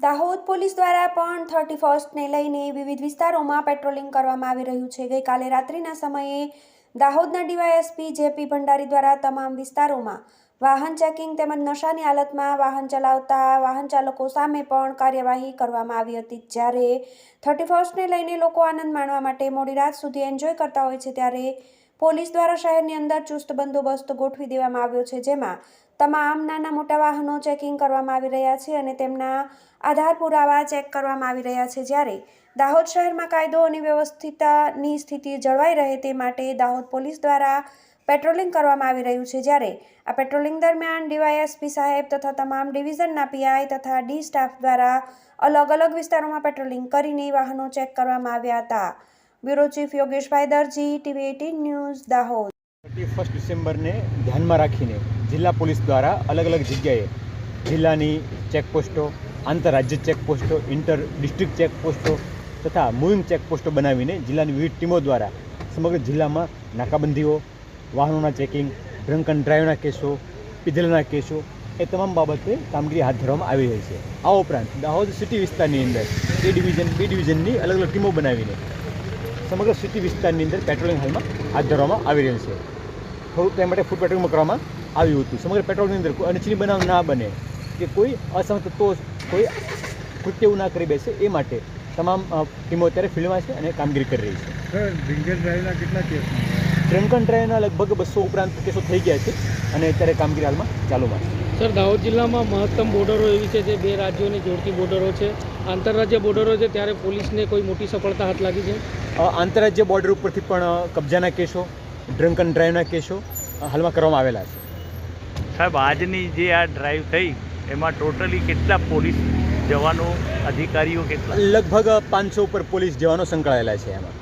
Dahod police દ્વારા પણ 31ને લઈને વિવિધ વિસ્તારોમાં પેટ્રોલિંગ કરવામાં આવી રહ્યું છે। ગઈકાલે રાત્રિના સમયે દાહોદના ડીવાયએસપી જેપી ભંડારી દ્વારા તમામ વિસ્તારોમાં વાહન ચેકિંગ તેમજ નશાની હાલતમાં વાહન ચલાવતા વાહન ચાલકો સામે પણ કાર્યવાહી કરવામાં આવી હતી। જ્યારે 31ને લઈને લોકો આનંદ માણવા માટે મોડી રાત સુધી એન્જોય કરતા હોય છે, ત્યારે પોલીસ દ્વારા શહેરની અંદર ચુસ્ત બંદોબસ્ત ગોઠવી દેવામાં આવ્યો છે, જેમાં તમામ નાના મોટા વાહનો ચેકિંગ કરવામાં આવી રહ્યા છે અને તેમના આધાર પુરાવા ચેક કરવામાં આવી રહ્યા છે। જ્યારે દાહોદ શહેરમાં કાયદો અને વ્યવસ્થિતની સ્થિતિ જળવાઈ રહે તે માટે દાહોદ પોલીસ દ્વારા પેટ્રોલિંગ કરવામાં આવી રહ્યું છે। જ્યારે આ પેટ્રોલિંગ દરમિયાન ડીવાયએસપી સાહેબ તથા તમામ ડિવિઝનના પીઆઈ તથા ડી સ્ટાફ દ્વારા અલગ અલગ વિસ્તારોમાં પેટ્રોલિંગ કરીને વાહનો ચેક કરવામાં આવ્યા હતા। બ્યુરો ચીફ યોગેશભાઈ દરજી, ટીવી 18 ન્યૂઝ, દાહોદ। 31 ડિસેમ્બરને ધ્યાનમાં રાખીને જિલ્લા પોલીસ દ્વારા અલગ અલગ જગ્યાએ જિલ્લાની ચેકપોસ્ટો, આંતરરાજ્ય ચેકપોસ્ટો, ઇન્ટર ડિસ્ટ્રિક્ટ ચેકપોસ્ટો તથા મૂવિંગ ચેકપોસ્ટો બનાવીને જિલ્લાની વિવિધ ટીમો દ્વારા સમગ્ર જિલ્લામાં નાકાબંધીઓ, વાહનોના ચેકિંગ, ડ્રંક એન્ડ ડ્રાઈવના કેસો, પીધેલાના કેસો એ તમામ બાબતે કામગીરી હાથ ધરવામાં આવી રહી છે। આ ઉપરાંત દાહોદ સિટી વિસ્તારની અંદર એ ડિવિઝન, બી ડિવિઝનની અલગ અલગ ટીમો બનાવીને સમગ્ર સિટી વિસ્તારની અંદર પેટ્રોલિંગ હાલમાં હાથ ધરવામાં આવી રહ્યું છે। થોડુંક તે માટે ફૂડ પેટ્રોલિંગ કરવામાં આવ્યું હતું। સમગ્ર પેટ્રોલિંગની અંદર કોઈ અનિચ્છનીય બનાવ ના બને કે કોઈ અસામાજિક તત્વો કોઈ કૃત્ય એવું ના કરી બેસે એ માટે તમામ ટીમો અત્યારે ફિલ્ડમાં છે અને કામગીરી કરી રહી છે। સર, ડ્રિંક એન્ડ ડ્રાઈવના કેટલા કેસ? ડ્રંક એન્ડ ડ્રાઈવના લગભગ 200 ઉપરાંત કેસો થઈ ગયા છે અને અત્યારે કામગીરી હાલમાં ચાલુમાં છે। સર, દાહોદ જિલ્લામાં મહત્તમ બોર્ડરો એવી છે જે 2 રાજ્યોની જોડતી બોર્ડરો છે, આંતરરાજ્ય બોર્ડરો છે, ત્યારે પોલીસને કોઈ મોટી સફળતા હાથ લાગી છે? આંતરરાજ્ય બોર્ડર ઉપરથી પણ કબજાના કેસો, ડ્રંક એન્ડ ડ્રાઈવના કેસો હાલમાં કરવામાં આવેલા છે। સાહેબ, આજની જે આ ડ્રાઈવ થઈ એમાં ટોટલી કેટલા પોલીસ જવાનો, અધિકારીઓ કેટલા? લગભગ 500 ઉપર પોલીસ જવાનો સંકળાયેલા છે એમાં।